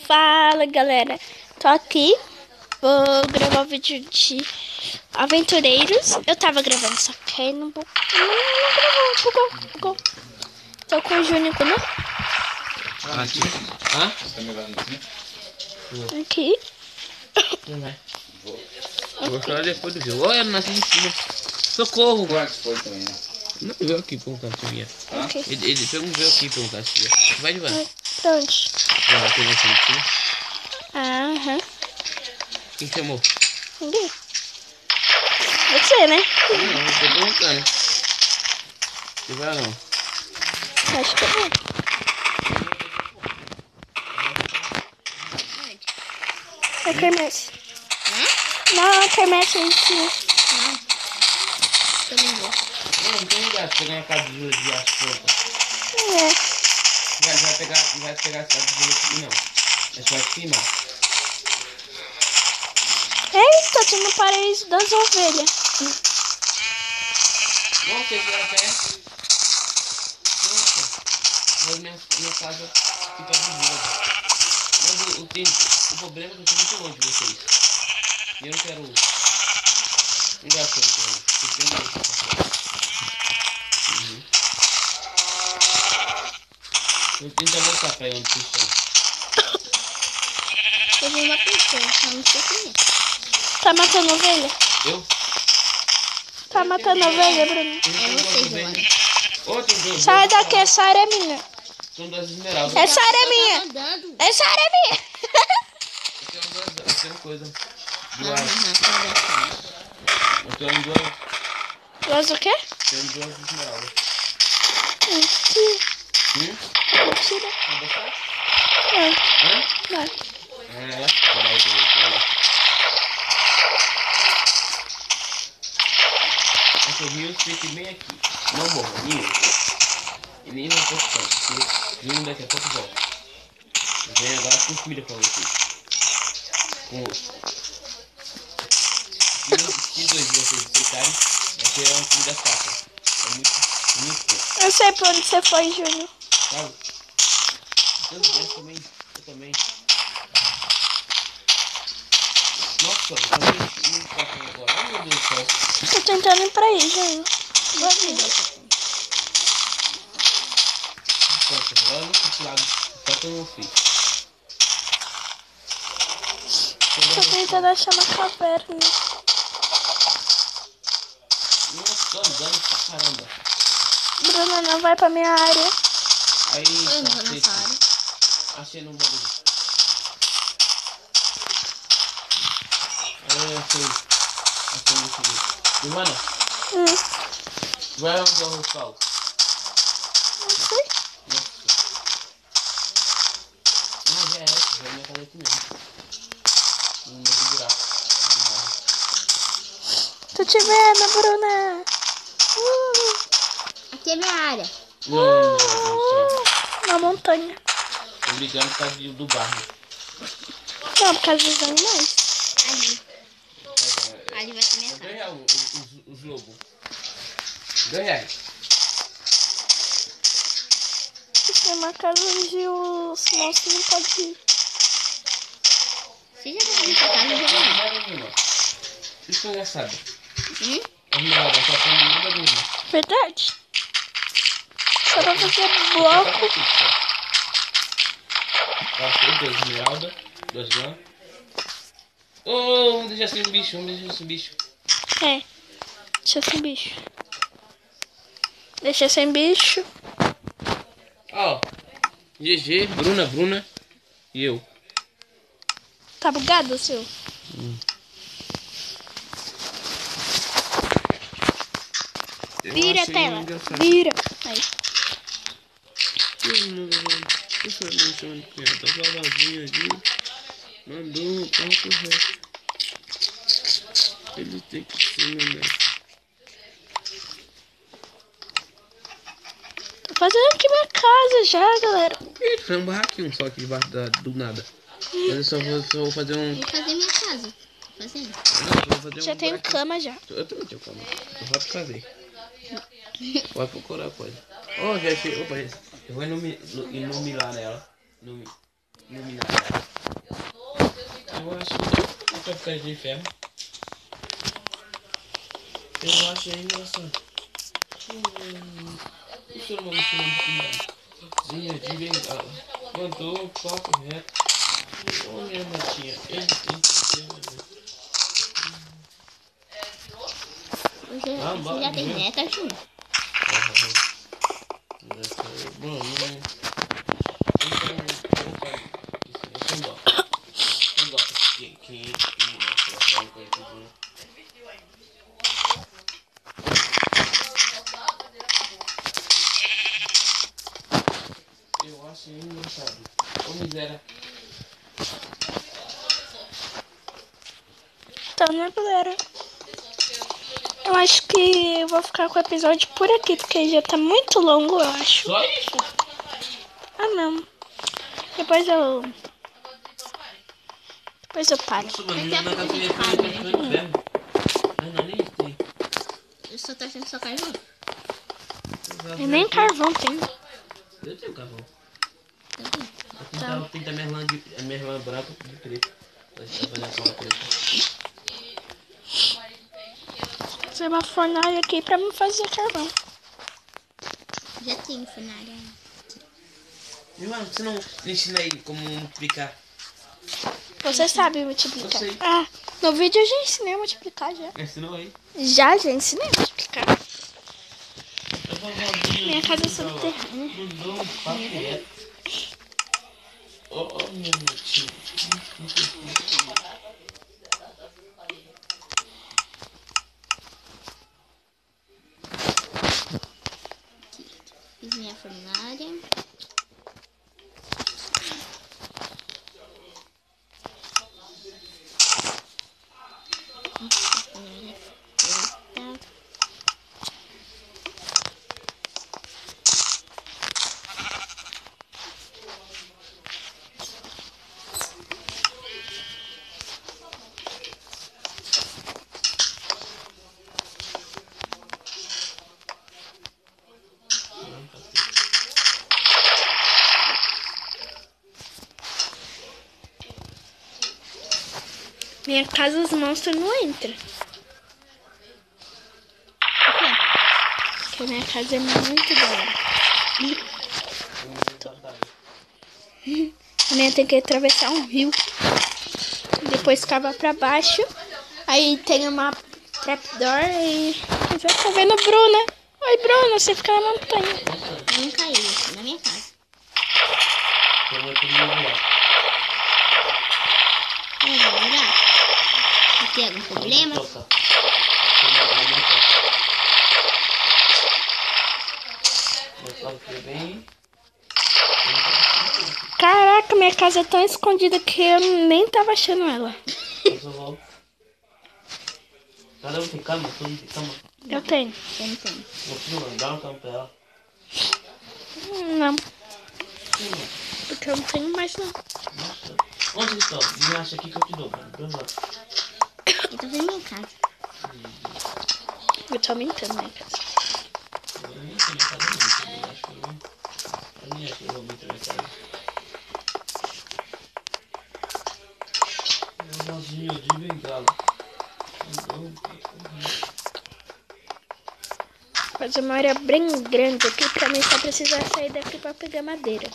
Fala, galera. Tô aqui. Vou gravar um vídeo de aventureiros. Eu tava gravando, só que aí não gravou. Bugou. Tô com o Júnior, né? Aqui. Hã? Tá me levando aqui? Aqui. Não vai. Vou chorar depois do jogo. Olha, nasci em cima. Socorro! Quantos foi também, né? Não veio aqui perguntar se vinha. Ok. Ele veio aqui perguntar se vinha. Vai de vai. Pra onde? Vai, tem você em cima. Aham. Quem chamou? Ninguém. Você, né? Não, eu tô perguntando. Você vai ou não? Acho que não. É quermesse. Não, é quermesse aí em cima. Não tem lugar. Você ganha a casa de asfalto. É. Vai pegar essa casa de aqui, não. Mas vai te queimar. Eita, tô no paraíso das ovelhas. Não, você vai até. Nossa. Mas minha casa fica vazia. Mas o problema é que eu tô muito longe de vocês. E eu não quero. Não gasto muito longe. Eu tenho medo de passar. Eu tento voltar pra onde vocês estão. Eu vi uma pessoa, não sei quem é. Tá matando ovelha? Eu? Tá matando ovelha, Bruno? Eu não vocês, tenho eu duas. Ô, tem duas. Sai daqui, essa área é minha. São duas esmeraldas. Essa área é minha. Andando. Essa área é minha. Eu tenho uma coisa. Duas. Aham, Eu tenho duas. Duas o quê? Tenho duas esmeraldas. Mentira. Mentira. Vai botar? É. Hã? Vai. Esse rio fica bem aqui. Não morra, Rio. E nem vai pouco tanto. Rio daqui a pouco volta. Vem agora com comida pra vocês. Com osso. Se 2 dias vocês aceitarem, vai ter uma comida fraca. É muito pouco. Eu sei pra onde você foi, Júnior. Sabe? Eu também. Nossa, eu também não toco agora. Ai, meu Deus do céu. Tô tentando ir pra aí, Júnior. Boa vida. Pronto, agora não fico lá. Só que eu não fiz. Tô tentando achar uma caverna. Nossa, tô andando pra caramba. Bruno, não vai pra minha área. Aí, Eu não vou cacete. nessa área. Achei no bagulho. Aí, achei no bagulho. Ivana, vai onde é o local? Não sei. Nossa. Não, já é essa. Vai minha casa aqui mesmo. No meio do buraco. Tô te vendo, Bruna. Aqui é minha área. Não. Na montanha. Tô brigando por causa do barro. Não, por causa dos animais. Ali. Ali vai ser minha casa. R$2 os lobos. R$2. Tem uma casa onde os monstros não podem ir. Você já vai nessa casa, eu já vou. Isso é engraçado. Hum? Esmeralda, só tem nenhuma dúvida. Verdade? Só pra fazer bloco. Passou 2 esmeralda, 2 lã. Oh, vamos deixar sem bicho, É. Deixa sem bicho. Deixa sem bicho. Ó, GG, Bruna e eu. Tá bugado o seu? Vira a tela. Vira. Aí. Mandou, ele tem que se mandar. Tô fazendo aqui minha casa já, galera. Ih, foi um barraquinho só aqui debaixo do nada. Mas eu só vou fazer um. Vou fazer minha casa. Fazendo. Vou fazer Já um tenho buraquinho. cama já. Eu também tenho cama. Eu vou fazer. Vai procurar coisa. Ó, já achei. Opa, eu vou iluminar nela. Iluminar ela. Eu acho que vai ficar de ferro. Eu acho engraçado. O ser humano se chama Zinha de bengala. Mandou o papo reto. Ô minha matinha, ele tem que ser. Você já tem neta, Júnior? Bom, eu acho engraçado. Ô miséria. Então, né, galera? Eu acho que eu vou ficar com o episódio por aqui, porque já tá muito longo, eu acho. Só isso? Ah, não. Depois eu paro. Nossa, mano, na gasolina tá ficando inferno. Não, nem tem. Eu só tô achando só carvão. E nem carvão tem. Eu tenho carvão. Tá. Tem da minha irmã branca de preto. Vai fazer a cola preta. Fazer uma fornalha aqui pra me fazer carvão. Já tem fornalha. Meu irmão, você não ensina aí como multiplicar? Você sabe multiplicar. Eu sei. Ah, no vídeo eu já ensinei a multiplicar já. Ensinou aí? Já ensinei a multiplicar. Minha Minha casa é subterrânea. Mandou um papo reto. Oh, meu tio. Fiz minha fornalha. Minha casa os monstros não entram. Porque minha casa é muito grande. A minha tem que atravessar um rio. Depois cavar pra baixo. Aí tem uma trapdoor e já tá vendo Bruna. Oi, Bruna, você fica na montanha. Eu não caí aqui na minha casa. Então eu tô no buraco. Tem algum problema? Caraca, minha casa é tão escondida que eu nem tava achando ela. Cada um tem cama? Todo mundo tem cama? Eu tenho. Eu não tenho. Não, dá uma cama pra ela. Não. Porque eu não tenho mais não. Nossa. Onde vocês estão? Me acha aqui que eu te dou, mano. Vamos lá. Eu tô vendo minha casa. Eu tô aumentando minha casa. Eu nem sei minha casa não. Eu acho que eu não. Eu nem acho que eu vou aumentar minha casa. É um vasinho de bengala. Fazer uma área bem grande aqui pra mim só precisar sair daqui pra pegar madeira.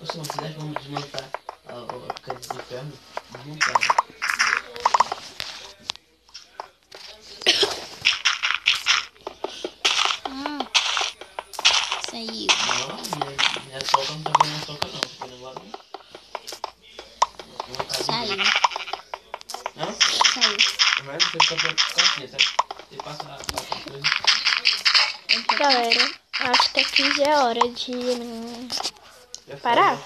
Se não quiser, vamos desmontar a casa de ferro. Desmontar. Saiu. Não, minha soca não tá vendo minha soca não. Porque o negócio não. Saiu. Hã? Saiu. Mas você fica pra caixinha, sabe? Você passa a coisa. Galera, acho que aqui já é hora de parar.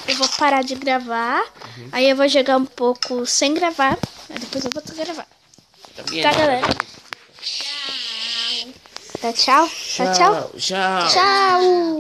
Eu vou parar de gravar. Aí eu vou jogar um pouco sem gravar. Aí depois eu vou gravar. Tá, galera? Tá, tchau? Tá, tchau? Tchau. Tchau!